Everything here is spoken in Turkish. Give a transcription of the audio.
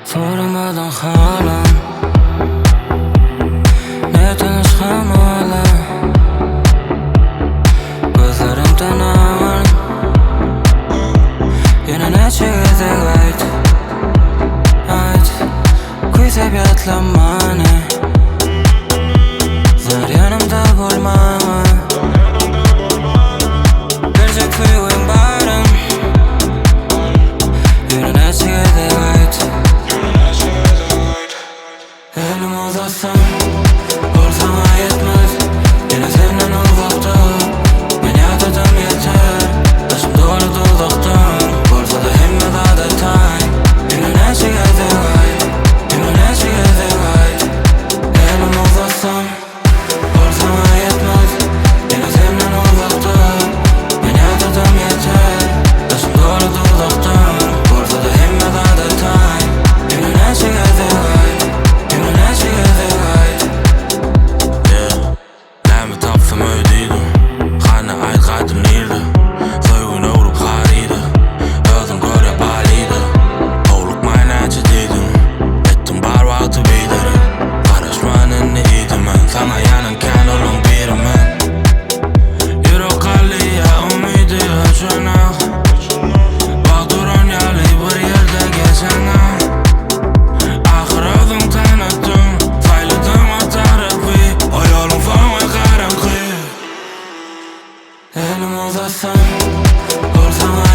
Soramadyň halam, Nätanyş hamala, Gözleriňden aňaryn, Ýene Näçe Gezek Aýt, Küýsäp ýatlamany, ýanymda bolmaňa, Berjek söýgüň barym, Ýene Näçe Gezek Aýt, Elimi uzatsam, bolsaňa ýetmez, ýene senden uzakda, men ýadadym ýeter, Daşym doly duzakdan, Bolsada hemme adatay, Ýene Näçe Gezek Aýt, Ýene Näçe Gezek Aýt, Elimi uzatsam, bolsaňa ýetmez, ýene senden uzakda, men ýadadym ýeter, Daşym doly duzakdan, Bolsada hemme adatay, Ýene Näçe Gezek Aýt, Ýene Näçe Gezek Aýt. Lämi tapsam öýdüydüm, hana aýtgadym nirdi, söýgüň öwrüp garydy, özüm görýär balydy, owlukmaý näçe diýdim, etdim bar wagty beýderi, garaşmanyň diýdim men, saňa ýanynken olaň birimen, ýürek galýa umydy öçüne, bagduran ýaly bir ýerde geçene, ahir özüň tanıtdym, saýladym o tarapy, o ýoluň soňy garaňky. Elimi uzatsam, bolsaňa